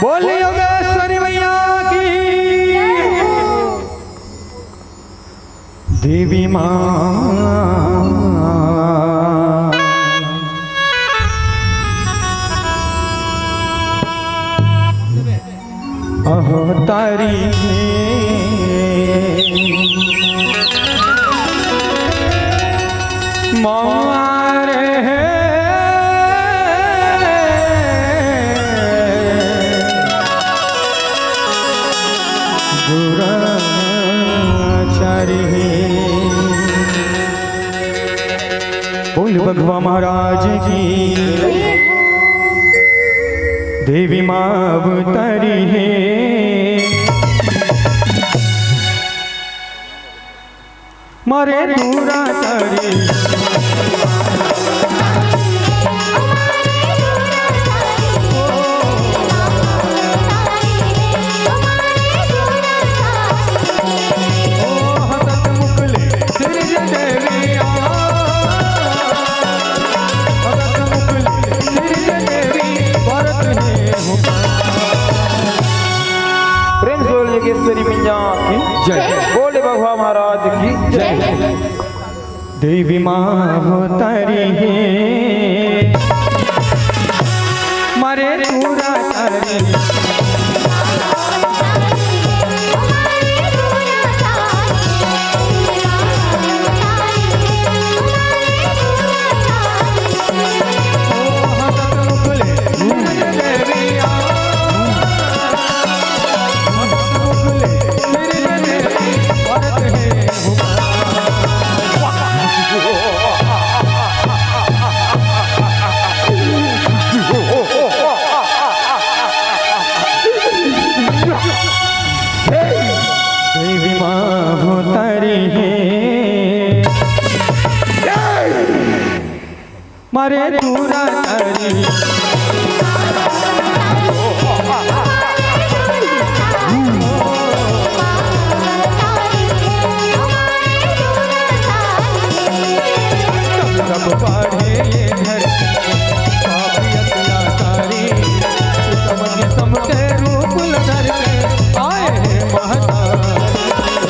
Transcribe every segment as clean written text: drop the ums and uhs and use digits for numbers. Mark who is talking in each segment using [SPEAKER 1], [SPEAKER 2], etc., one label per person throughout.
[SPEAKER 1] बोल योगेश्वरी मैया की देवी माँ अवतारी मारे दुराचारी बोल भगवा महाराज की देवी माँ अवतारी है मारे दुराचारी
[SPEAKER 2] योगेश्वरी मैया की जय। बोले भगवा महाराज की जय।
[SPEAKER 1] देवी माँ अवतारी है मारे दुराचारी मारे दुराचारी कब पढ़े ये धरती काफियतिया तारी समके रूप धर के आए हैं महता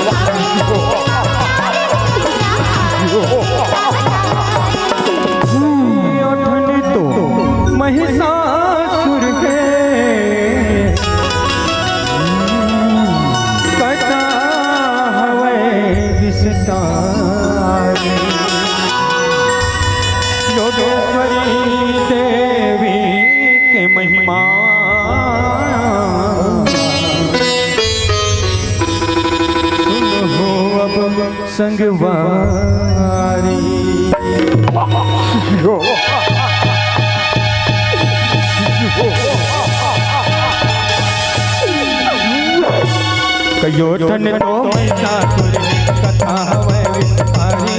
[SPEAKER 1] महिषासुर के कटा हवे विस्तार योगेश्वरी देवी के महिमा सुनो अब संगवारी कयोटन तो महिषासुर कथा हवे विस्तारी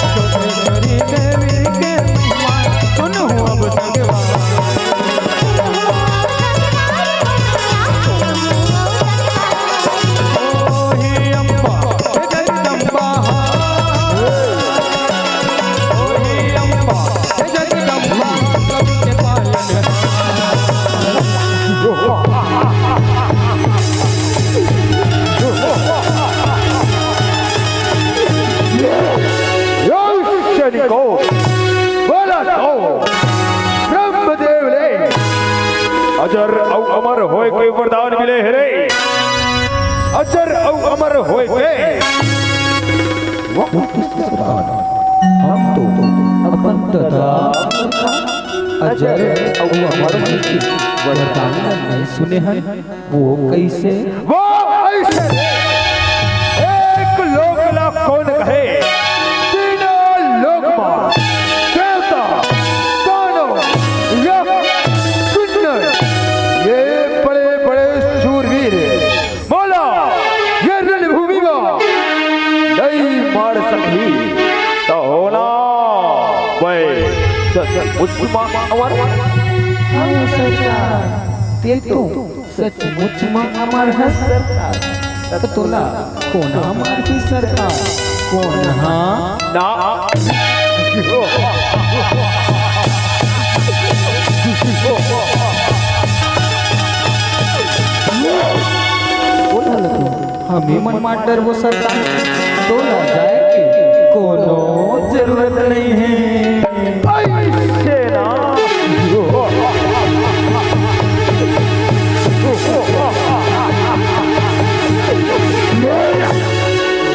[SPEAKER 1] योगेश्वरी देवी के महिमा सुनो अब संगवारी ओही अम्बा जगदम्बा ओही अम्बा जगदम्बा सबके पालन
[SPEAKER 2] को बोला तो ब्रह्मदेव ने अजर औ अमर होए कोई वरदान मिले है रे अजर औ अमर होए के
[SPEAKER 3] हम तो अपन तथा अजर औ अमर की वरदान नहीं सुने हैं वो कैसे
[SPEAKER 2] वो ऐसे एक लोक ला कौन कहे
[SPEAKER 3] सचमुच में अमर है सरकार तोला कौन हमार की सरकार कौन हाँ
[SPEAKER 2] ना
[SPEAKER 3] हम ही मन माटर वो सरकार तोला जाएगी कोनो जरूरत नहीं है
[SPEAKER 2] ऐसे ना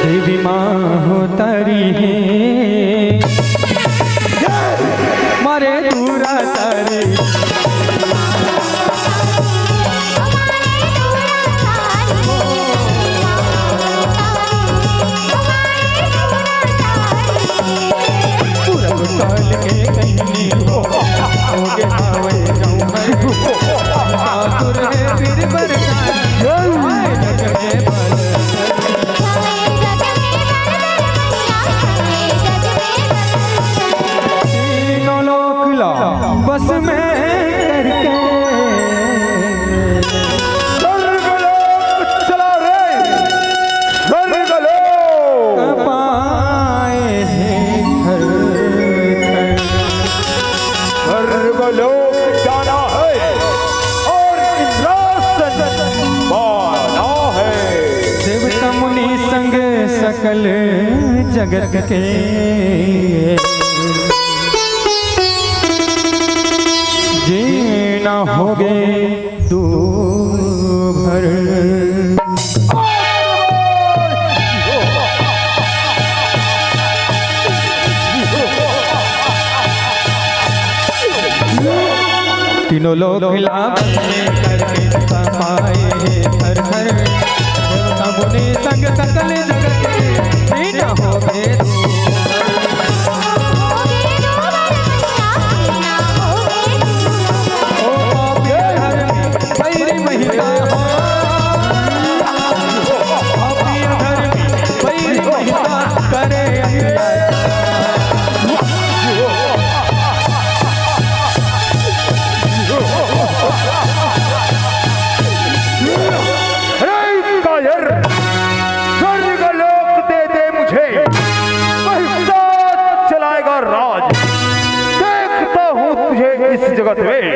[SPEAKER 1] देवी माँ हो तारी है मारे दूरा तारी पूरब काल के कहीं होगे हावे जाऊँ आतुर है फिर बरसात जग में तीनों लोक ला बस में करके
[SPEAKER 2] स्वर्गलोक चला रे स्वर्गलोक
[SPEAKER 1] पाए हैं घर
[SPEAKER 2] स्वर्गलोक जाना है और इंद्रासन पाना है।
[SPEAKER 1] देवता मुनि संग सकल जगत के जीना होगे दू भर तीनों लोग लाभ करके पाए हर हर देवता मुनि संग सकल जगत के जीना होगे
[SPEAKER 2] स्वर्गलोक दे दे मुझे वही साथ चलाएगा राज। देखता हूँ तुझे इस जगत में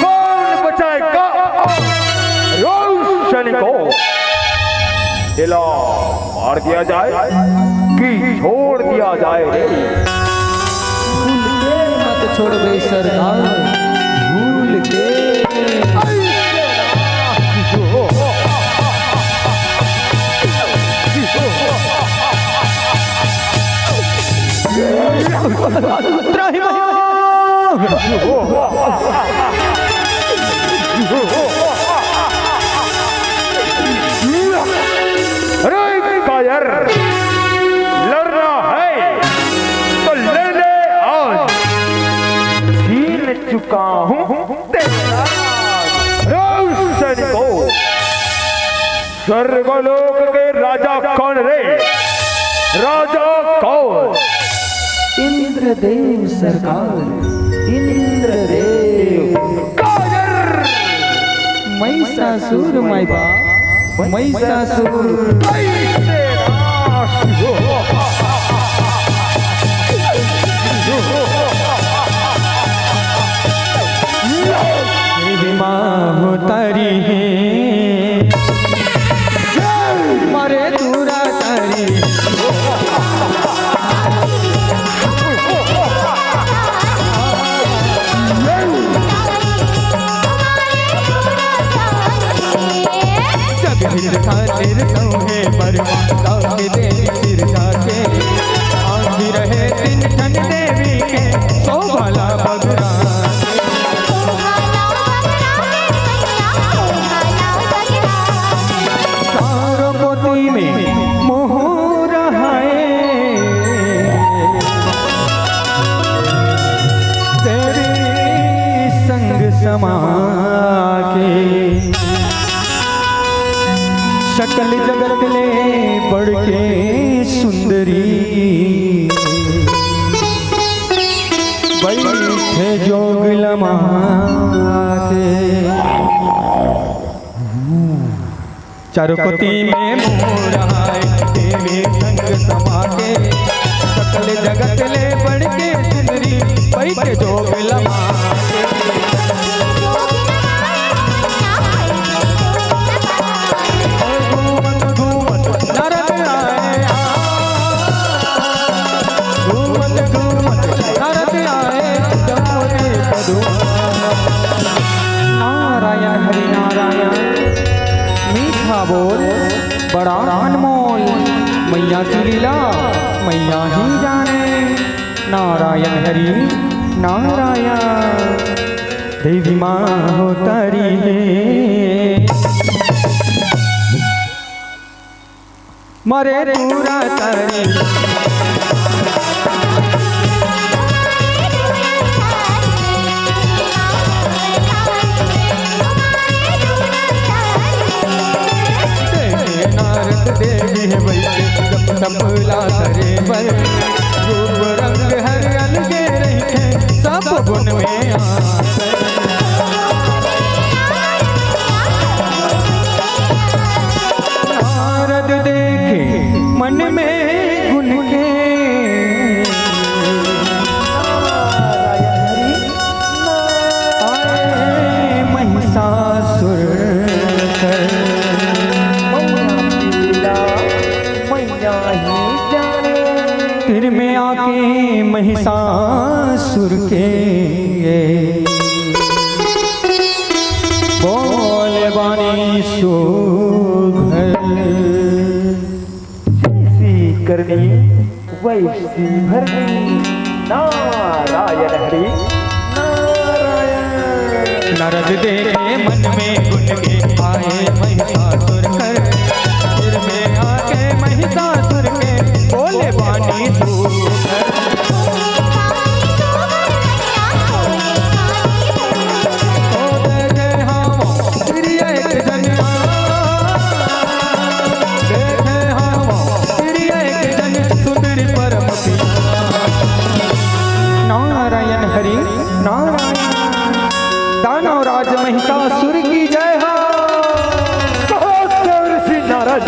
[SPEAKER 2] कौन बचाएगा रोशनी को। दिला मार दिया जाए कि छोड़ दिया जाए।
[SPEAKER 3] भूल के मत छोड़ बे सरकार भूल के
[SPEAKER 2] अरे कायर लड़ना है तो लड़ने आज छीन चुका हूँ तेरा रोशन को। स्वर्गलोक के राजा कौन रे राजा कौन।
[SPEAKER 3] इंद्रदेव सरकार इंद्रदेव
[SPEAKER 2] कायर
[SPEAKER 3] महिषासुर माय बाप महिषासुर
[SPEAKER 1] देवी माँ हो तारी है मारे दूरा तारी जग हिर खातिर सौहे बरमाता के देवी सिर जाके आंधी रहे दिन ठन देवी के सो भला बगरा चारों पोती में मोह रहाए तेरी संग समा के शकल जगत ले बढ़ के सुंदरी बैठे जोग लमा के चारों पति में मोर आए देवी संग समा के सकल जगत ले बढ़ के सुंदरी बैठे जोग लमा के बड़ा अनमोल मैया की लीला मैया ही जाने। नारायण हरि नारायण देवी माँ हो तारी है मरे पूरा तारी नारद देवी है वैसे जब तपला करे पर रूप रंग हर अलगे रहे सब गुण में आते। नारद देखे मन में गुण के आए महिषासुर कर तिर में आके महिषासुर के बोले बानी सुघर
[SPEAKER 2] सी करनी वैसी भरनी। नारायण हरि नारायण।
[SPEAKER 1] नारद देखे मन में गुण के आए महिषासुर कर तिर में आके महिषासुर के बोले बानी सुघर नारायण हरि नारायण दानव राज महिषासुर की जय हो।
[SPEAKER 2] ऋषि नारद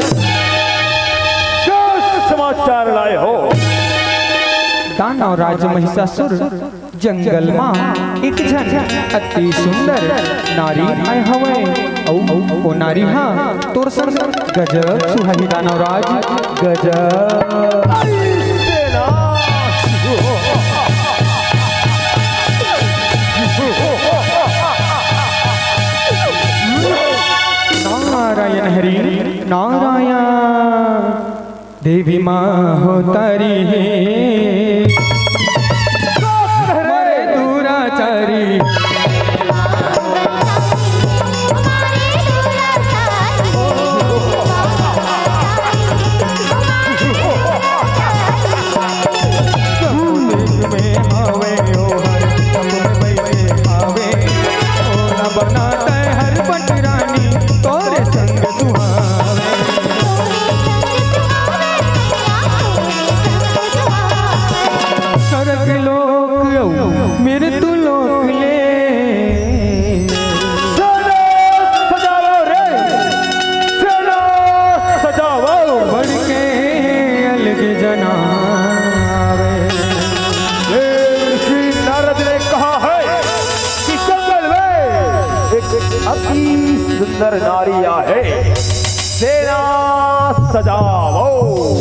[SPEAKER 2] क्या समाचार लाए हो?
[SPEAKER 1] दानव राज महिषासुर जंगल मां एक जन अति सुंदर नारी आए हवे ओ नारी हाँ तोर संग गजब सुहाई दानव राज गजब। नारायण हरि नारायण देवी माँ हो तारी है मरे दुराचारी में आवे ओ हर सब में बैठे आवे ओ न बनाता है हर पटरानी तोरे संग सुहावे। स्वर्ग लोक मेरे तू लोक ले
[SPEAKER 2] सजाओ रे सजाओ
[SPEAKER 1] बढ़ के अलग जनावे।
[SPEAKER 2] श्री नारद ने कहा है कि जंगल में एक अति सुंदर नारिया है सेना सजाओ।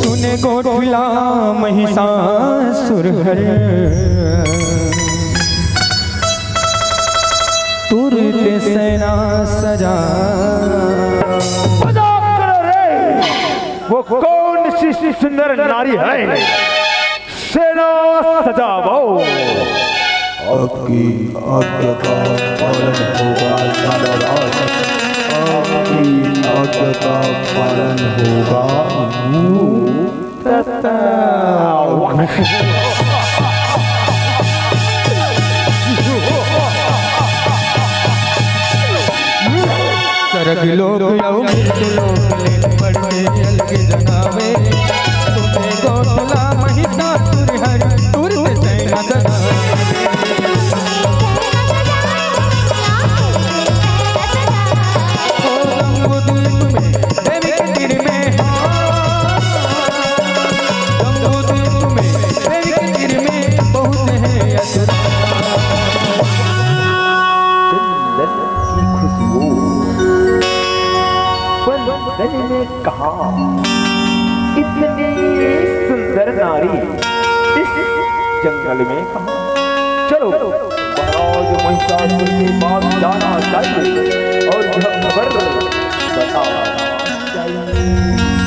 [SPEAKER 1] सुने गोठिला महिषासुर हर तुरंत सेना सजा।
[SPEAKER 2] मजाक करो रे वो कौन सी सुंदर नारी है? सेना सजाओ।
[SPEAKER 4] आपकी आज्ञा का पालन होगा नाराज। आपकी आज्ञा का पालन होगा।
[SPEAKER 1] सरग लोक यौ मृत्यु लोक ले बढ़ के अलग जनावे। सुने गोठला महिषासुर हर तुरंत सेना सजा।
[SPEAKER 2] ने कहा इतनी सुंदर नारी इस जंगल में कहा। चलो महाराज महिषासुर के पास जाना चाहिए और यह खबर बताना चाहिए।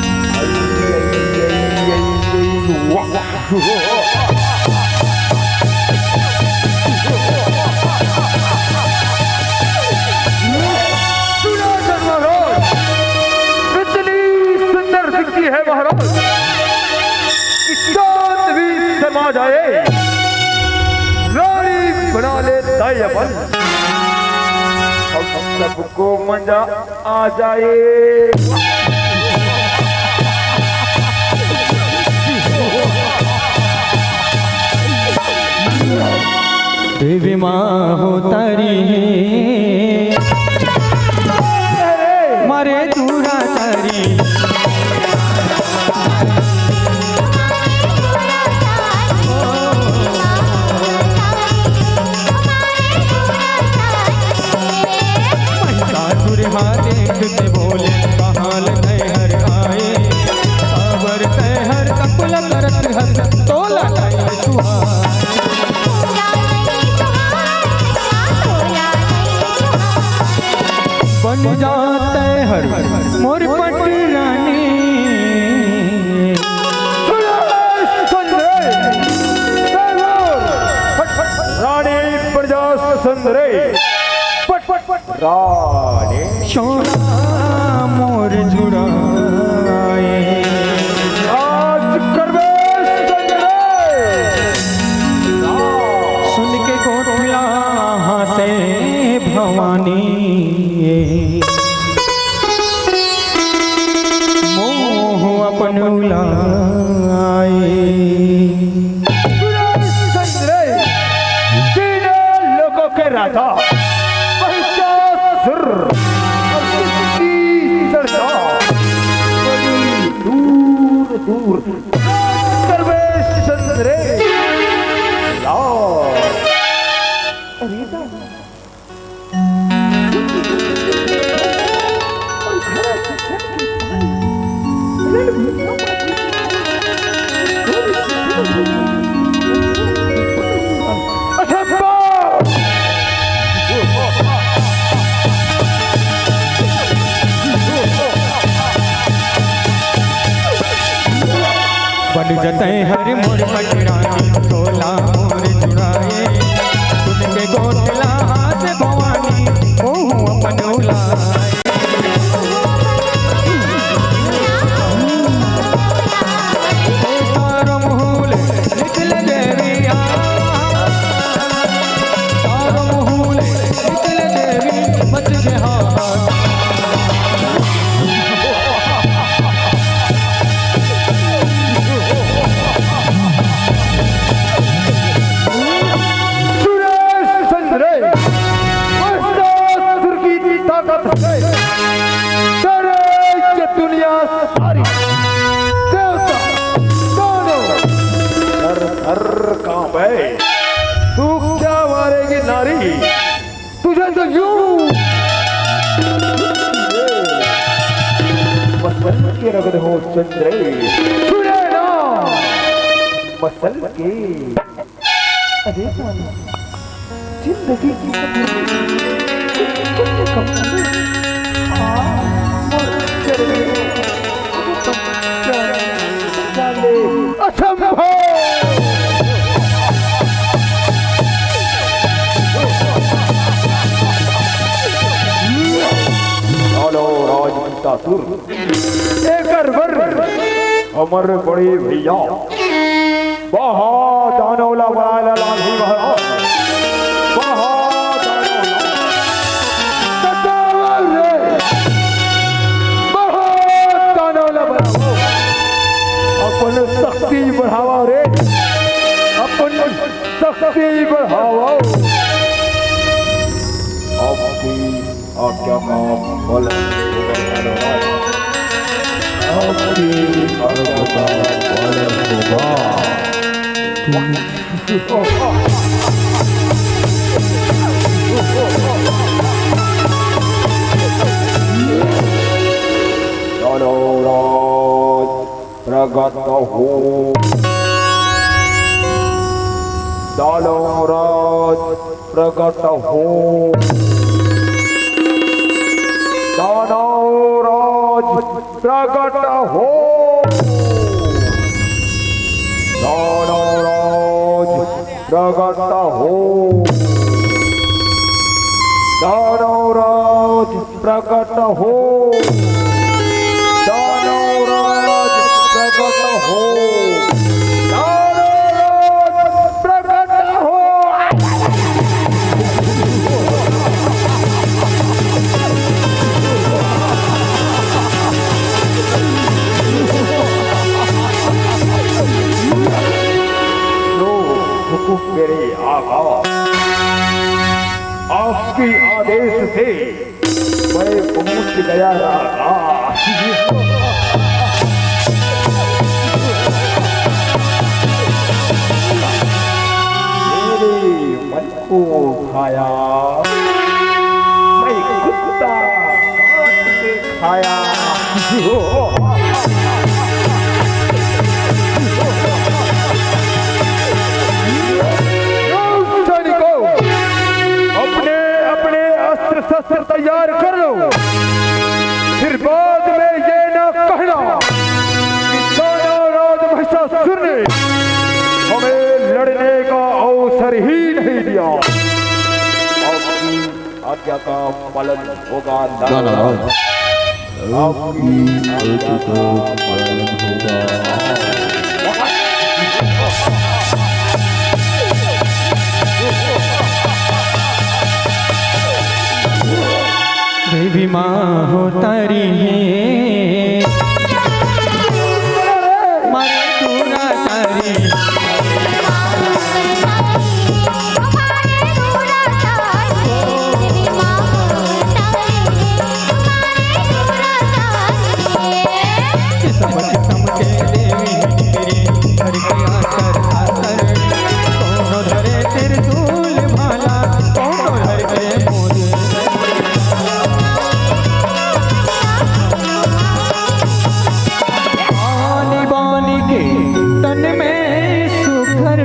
[SPEAKER 2] इतनी सुंदर दिखती है महाराज, चांद भी समा जाए, रानी बना लेता है अपन, हम सबको मजा आ जाए।
[SPEAKER 1] देवी माँ हो तारी मारे दूरा तारी, देखते बोले कहाल हर आए, खबर हर कपल करत हर तोला बन जाते हर मोर पट रानी,
[SPEAKER 2] रानी प्रजा सुंदरे रानी
[SPEAKER 1] सोना मोर जुड़ाए,
[SPEAKER 2] आज करवे
[SPEAKER 1] सुन के कोटला हंसे भवानी, मोह अपन उलाए,
[SPEAKER 2] तीनों लोगों के राजा दूर दूर सर्वेश चंद्रे
[SPEAKER 1] बन जते हर मोर पटरानी, तोला मोर जुड़ाए, सुन के गोटला हाथ भवानी, मोह अपन उलाए, तारो महूल निकल देविया, तारो महूल निकल देवी बच के हाथ,
[SPEAKER 2] दुनिया सारी देवता दोनों हर काम है, तू क्या मारेगी नारी, तुझे तो यूं मसल के रगड़ हो चंद्रे, सुने ना मसल के, अरे जिंदगी की असंभव राजमंतासुर एकर वर अमर बड़े भैया बहुत दानौला बड़ा लाठी महाराज, बहुत दानौला बड़ा, अपन शक्ति बढ़ावा रे, अपन शक्ति बढ़ावा, आपकी आज्ञा का पालन
[SPEAKER 4] आपकी आज्ञा का पालन होगा।
[SPEAKER 2] प्रगत हो दानवराज, प्रगट हो दानवराज, प्रगट हो दानवराज प्रकट हो, दानवराज प्रकट हो, दानवराज प्रकट हो, दानवराज प्रकट हो। मेरे आका, आपके आदेश से मैं पहुंच गया राजा। मेरे मन को खाया, मैं कुत्ता काट के खाया। शस्त्र तैयार कर लो, फिर बाद में ये ना कहना कि दानवराज महिषासुर ने हमें लड़ने का अवसर ही नहीं दिया। आपकी आज्ञा का पालन होगा दानवराज,
[SPEAKER 4] आपकी आज्ञा का पालन होगा।
[SPEAKER 1] देवी माँ हो तारी है, मारे दूरा तारी, किस्म किस्म के देवी तेरी हर के आकर आकर, कौन धरे त्रिशूल भाला, कौन धर के मोद। तन में सुखर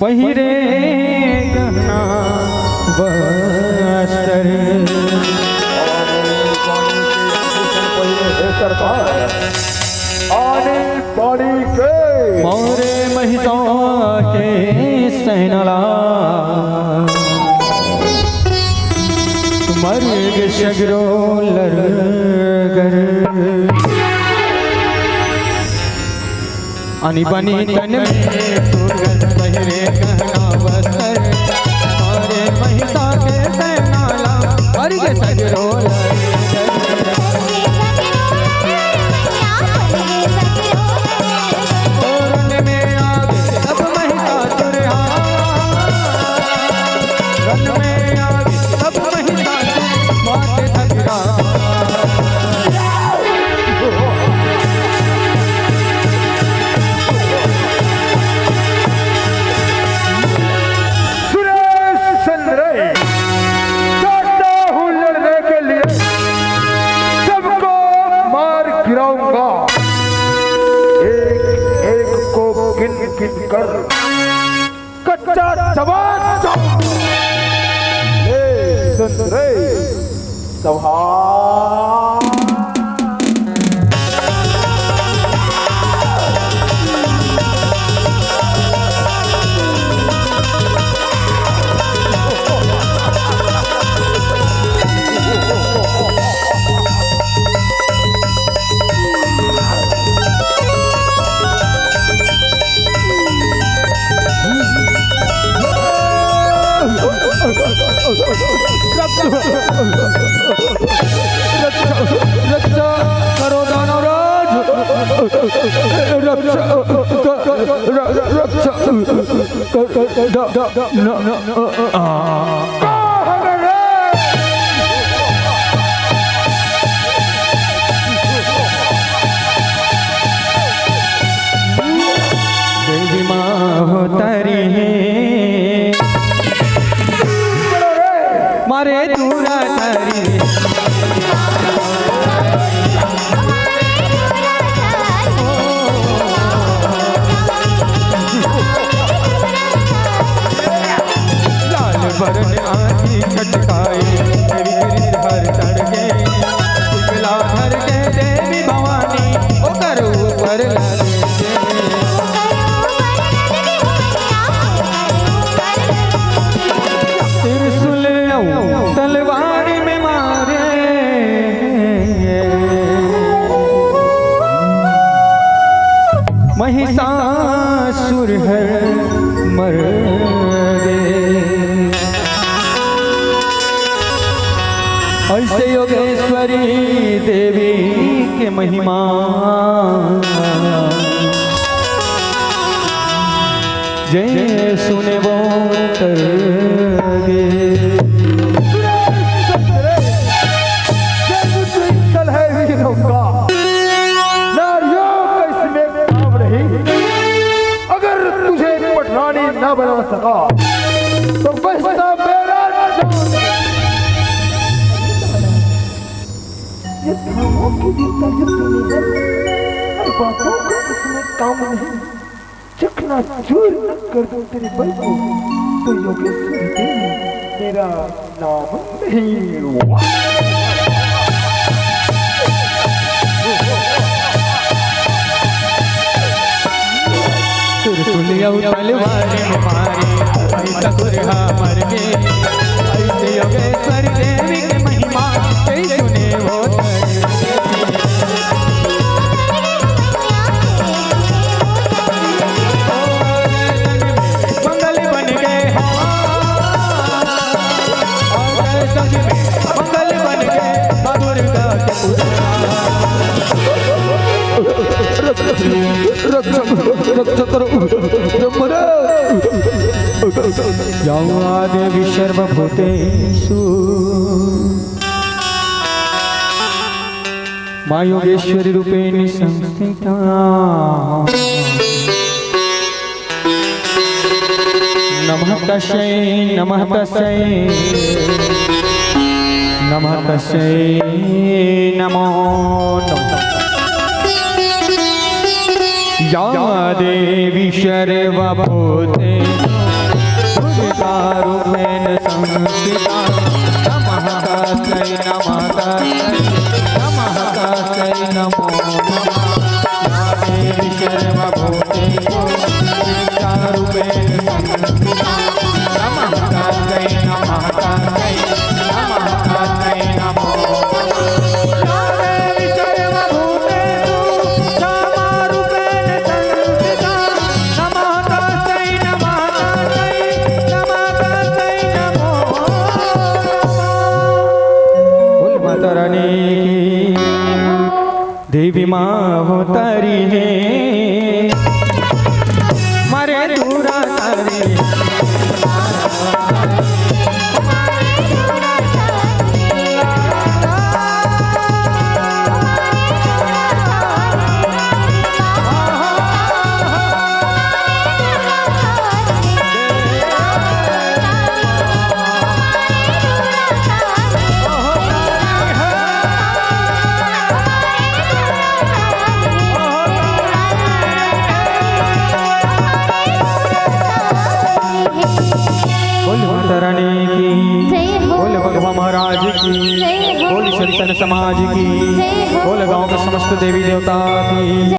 [SPEAKER 1] पहिरे गहना बस्तर, मोरे महिषों के सहनला, मर्ग शगरो लरगर, अनि बनी तन में सुरगल पहिरे गहना बस्तर, मारे महिषा के सहनाला, मर्ग शगरो लरगर। तोरण में आगे सब महिषासुर, रन में आगे सब महिषासुर, माथे धगरा
[SPEAKER 2] सुरेश चंद्र चाहता हूं लड़ने के लिए, सबको मार गिराऊंगा, एक एक को गिन गिन कर कच्चा जवान चंद्र सभा।
[SPEAKER 1] रक्षा करो दानवराज, देवी माँ हो तारी है, मारे दूरा तारी, लाल बरन महिषासुर हर मर गए। ऐसे योगेश्वरी देवी के महिमा जय सुने वो तर गे।
[SPEAKER 2] ना बना सका तो बचता मेरा
[SPEAKER 3] ये कामों की भी तजुर्बे है, हर बातों का इसमें काम नहीं। चकना चूर न कर दूं तेरे बल को तो योगेश्वरी देवी मेरा नाम नहीं हुआ।
[SPEAKER 1] सुलिया तलवार में मारी महिषासुर मर गए। ऐसे योगेश्वर देवी की महिमा जय सुने वो मंगल बन गए। मंगल बन गए दुर्गा के रक्षा करो या देवी सर्वभूतेषु मां योगेश्वरी रूपेण संस्थिता। नमः तस्यै नमः तस्यै नमः तस्यै नमो नमः। या देवी सर्वभूते रूपेण संस्थिता। नमः तस्यै नमः तस्यै नमः तस्यै नमो नमः। या देवी सर्वभूते रूपेण संस्थिता। नमः तस्यै नमः तस्यै नमः तस्यै नमो देवी माँ हो तारी है मारे दूरा तारी। बोल भगवान महाराज की, बोल संतन समाज की, बोल गांव के समस्त देवी देवता की।